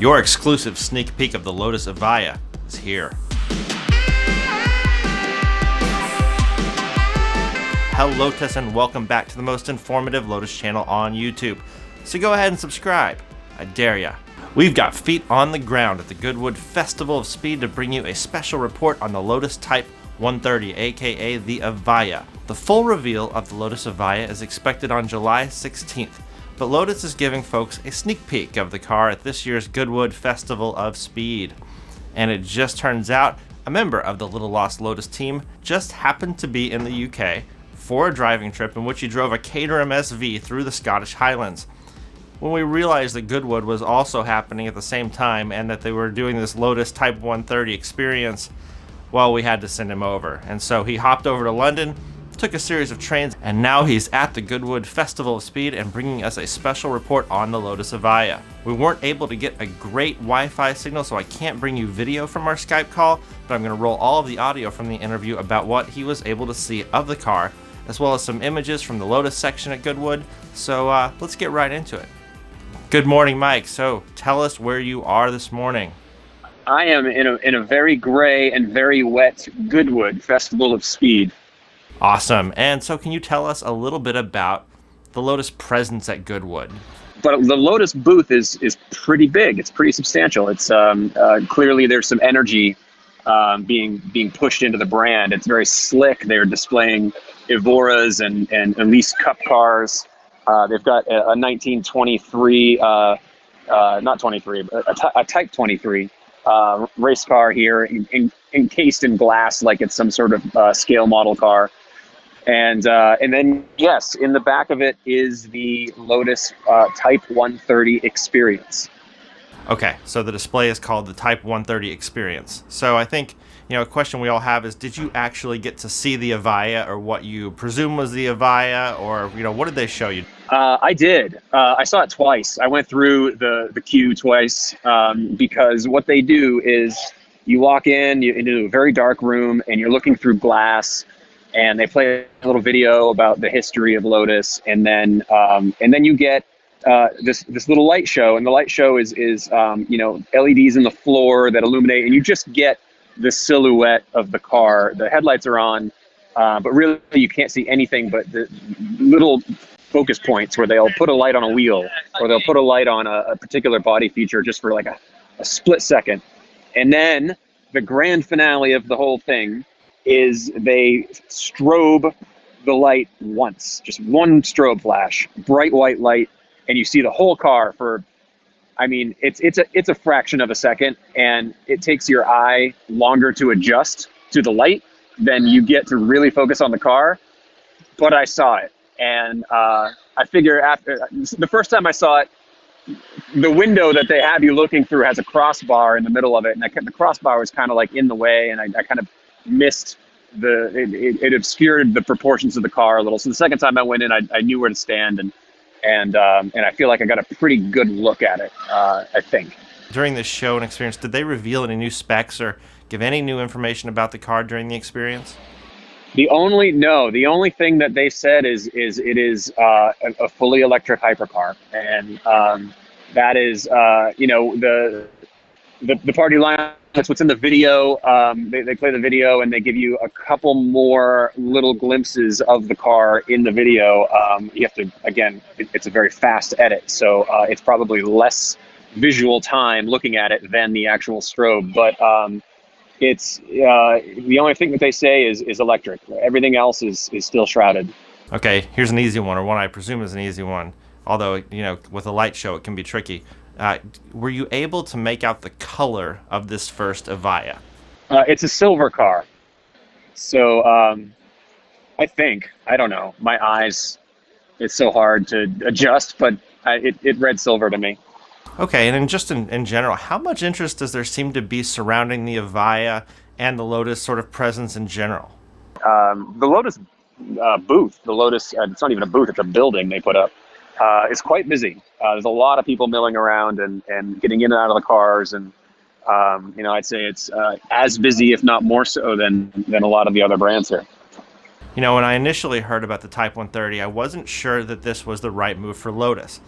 Your exclusive sneak peek of the Lotus Evija is here. Hello Lotus, and welcome back to the most informative Lotus channel on YouTube. So go ahead and subscribe. I dare ya. We've got feet on the ground at the Goodwood Festival of Speed to bring you a special report on the Lotus Type 130, aka the Evija. The full reveal of the Lotus Evija is expected on July 16th, but Lotus is giving folks a sneak peek of the car at this year's Goodwood Festival of Speed. And it just turns out a member of the Little Lost Lotus team just happened to be in the UK for a driving trip in which he drove a Caterham SV through the Scottish Highlands. When we realized that Goodwood was also happening at the same time and that they were doing this Lotus Type 130 experience, well, we had to send him over. And so he hopped over to London, took a series of trains, and now he's at the Goodwood Festival of Speed and bringing us a special report on the Lotus Evija. We weren't able to get a great Wi-Fi signal, so I can't bring you video from our Skype call, but I'm going to roll all of the audio from the interview about what he was able to see of the car, as well as some images from the Lotus section at Goodwood. So let's get right into it. Good morning, Mike. So tell us where you are this morning. I am in a very gray and very wet Goodwood Festival of Speed. Awesome. And so can you tell us a little bit about the Lotus presence at Goodwood? But the Lotus booth is pretty big. It's pretty substantial. It's clearly there's some energy being pushed into the brand. It's very slick. They're displaying Evoras and Elise Cup cars. They've got a 1923, not 23, but a Type 23 race car here encased in glass like it's some sort of scale model car. And then, yes, in the back of it is the Lotus Type 130 Experience. Okay, so the display is called the Type 130 Experience. So I think, a question we all have is, did you actually get to see the Evija, or what you presume was the Evija, or, what did they show you? I did. I saw it twice. I went through the queue twice because what they do is you walk into a very dark room and you're looking through glass, and they play a little video about the history of Lotus, and then you get this little light show, and the light show is LEDs in the floor that illuminate, and you just get the silhouette of the car. The headlights are on, but really you can't see anything but the little focus points where they'll put a light on a wheel, or they'll put a light on a particular body feature just for like a split second. And then the grand finale of the whole thing is they strobe the light once, just one strobe flash, bright white light, and you see the whole car for, it's a fraction of a second, and it takes your eye longer to adjust to the light than you get to really focus on the car. But I saw it, and I figure after the first time I saw it, the window that they have you looking through has a crossbar in the middle of it, and the crossbar was kind of like in the way, and I kind of missed it obscured the proportions of the car a little. So the second time I went in, I knew where to stand, and I feel like I got a pretty good look at it, I think. During this show and experience, did they reveal any new specs or give any new information about the car during the experience? The only thing that they said is it is a fully electric hypercar, and that is the party line. That's what's in the video. They play the video and they give you a couple more little glimpses of the car in the video. You have to, again, it's a very fast edit, so it's probably less visual time looking at it than the actual strobe. But it's the only thing that they say is electric. Everything else is still shrouded. Okay, here's an easy one, or one I presume is an easy one. Although, with a light show, it can be tricky. Were you able to make out the color of this first Evija? It's a silver car. So I don't know. My eyes, it's so hard to adjust, but it read silver to me. Okay, and just in general, how much interest does there seem to be surrounding the Evija and the Lotus sort of presence in general? The Lotus booth, it's not even a booth, it's a building they put up. It's quite busy. There's a lot of people milling around and getting in and out of the cars, and I'd say it's as busy, if not more so, than a lot of the other brands here. When I initially heard about the Type 130, I wasn't sure that this was the right move for Lotus,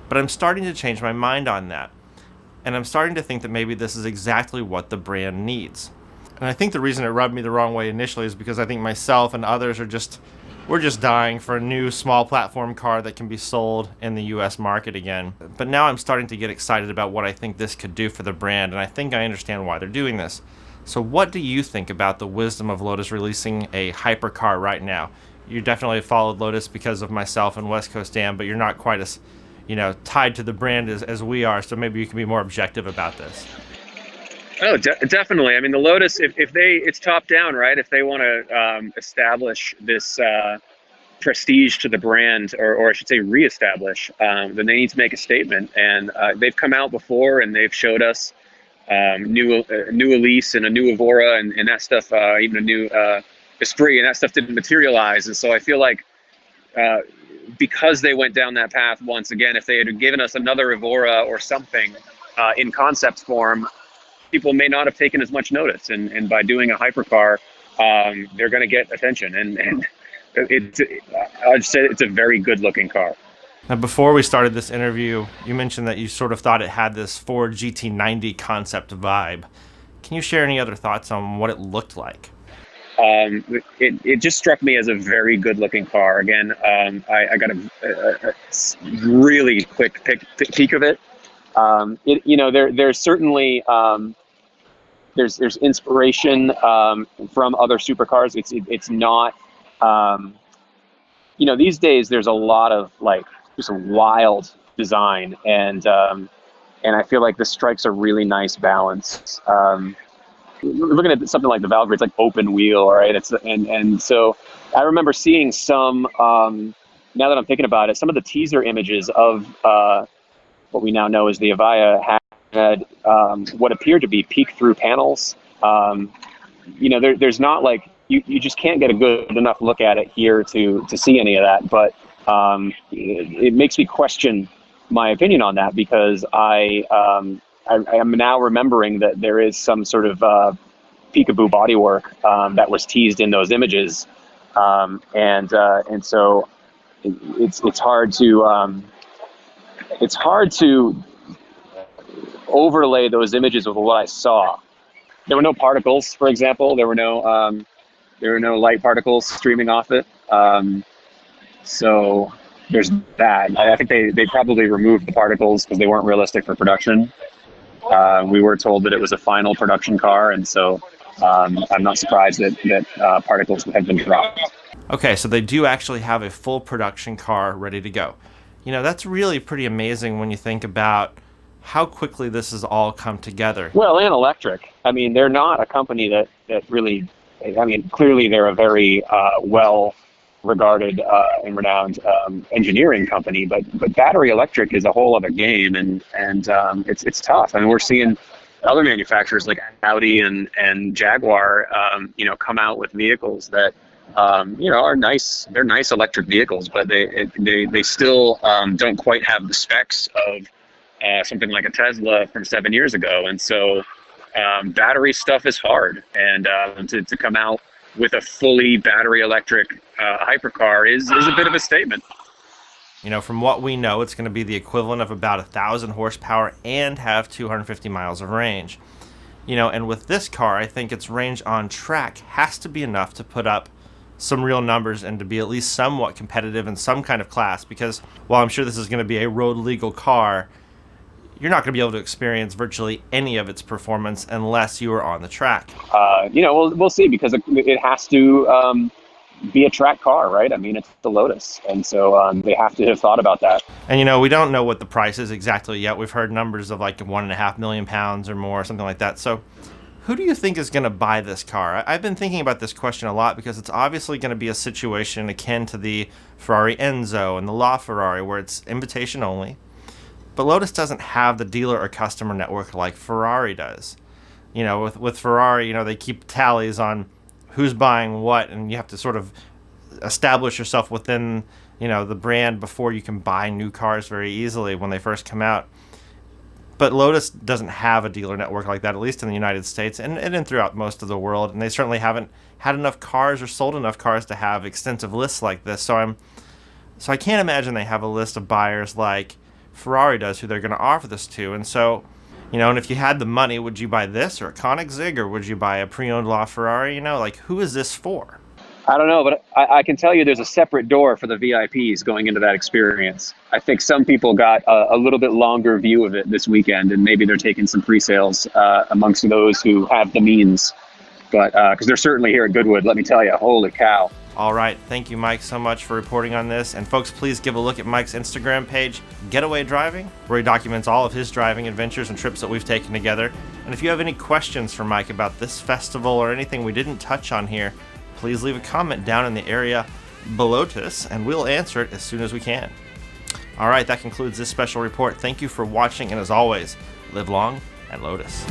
but I'm starting to change my mind on that. and I'm starting to think that maybe this is exactly what the brand needs. And I think the reason it rubbed me the wrong way initially is because I think myself and others we're just dying for a new small platform car that can be sold in the US market again. But now I'm starting to get excited about what I think this could do for the brand, and I think I understand why they're doing this. So what do you think about the wisdom of Lotus releasing a hypercar right now? You definitely followed Lotus because of myself and West Coast Dan, but you're not quite as, tied to the brand as we are, so maybe you can be more objective about this. Oh, definitely. I mean, the Lotus, it's top down, right? If they want to establish this prestige to the brand, or I should say reestablish, then they need to make a statement. And they've come out before and they've showed us new Elise and a new Evora and that stuff, even a new Esprit, and that stuff didn't materialize. And so I feel like because they went down that path once again, if they had given us another Evora or something in concept form, people may not have taken as much notice, and by doing a hypercar, they're going to get attention, and I'd say it's a very good looking car. Now, before we started this interview, you mentioned that you sort of thought it had this Ford GT90 concept vibe. Can you share any other thoughts on what it looked like? It just struck me as a very good looking car. Again, I got a really quick peek of it. There's certainly there's inspiration from other supercars. It's not these days there's a lot of just a wild design, and I feel like this strikes a really nice balance. Looking at something like the Valkyrie, it's like open wheel, right? And so I remember seeing some. Now that I'm thinking about it, some of the teaser images of what we now know as the Evija had what appeared to be peek-through panels. There's not you just can't get a good enough look at it here to see any of that. But it makes me question my opinion on that, because I am now remembering that there is some sort of peekaboo bodywork that was teased in those images, and so it's hard to overlay those images with what I saw. There were no particles, for example. There were no light particles streaming off it. So there's that. I think they probably removed the particles because they weren't realistic for production. We were told that it was a final production car, and so I'm not surprised that particles have been dropped. Okay, so they do actually have a full production car ready to go. That's really pretty amazing when you think about how quickly this has all come together. Well, and electric. I mean, they're not a company that really, clearly they're a very well-regarded and renowned engineering company, but battery electric is a whole other game, and it's tough. I mean, we're seeing other manufacturers like Audi and Jaguar, come out with vehicles that are nice. They're nice electric vehicles, but they still don't quite have the specs of something like a Tesla from 7 years ago. And so battery stuff is hard, and to come out with a fully battery electric hypercar is a bit of a statement. From what we know, it's going to be the equivalent of about 1,000 horsepower and have 250 miles of range. And with this car, I think its range on track has to be enough to put up some real numbers and to be at least somewhat competitive in some kind of class, because while I'm sure this is going to be a road legal car, you're not going to be able to experience virtually any of its performance unless you are on the track. We'll see, because it has to be a track car, right? I mean, it's the Lotus, and so they have to have thought about that. And we don't know what the price is exactly yet. We've heard numbers of like £1.5 million or more, something like that. So who do you think is going to buy this car? I've been thinking about this question a lot, because it's obviously going to be a situation akin to the Ferrari Enzo and the LaFerrari, where it's invitation only. But Lotus doesn't have the dealer or customer network like Ferrari does. With Ferrari, they keep tallies on who's buying what, and you have to sort of establish yourself within, the brand before you can buy new cars very easily when they first come out. But Lotus doesn't have a dealer network like that, at least in the United States and throughout most of the world. And they certainly haven't had enough cars or sold enough cars to have extensive lists like this. So I can't imagine they have a list of buyers like Ferrari does who they're going to offer this to. And so You know, and if you had the money, would you buy this or a Koenigsegg, or would you buy a pre-owned LaFerrari? You know, like, who is this for? I don't know, but I can tell you there's a separate door for the VIPs going into that experience. I think some people got a little bit longer view of it this weekend, and maybe they're taking some pre-sales amongst those who have the means. But because they're certainly here at Goodwood, let me tell you, holy cow. All right, thank you, Mike, so much for reporting on this. And folks, please give a look at Mike's Instagram page, Getaway Driving, where he documents all of his driving adventures and trips that we've taken together. And if you have any questions for Mike about this festival or anything we didn't touch on here, please leave a comment down in the area below this, and we'll answer it as soon as we can. All right, that concludes this special report. Thank you for watching, and as always, live long and Lotus.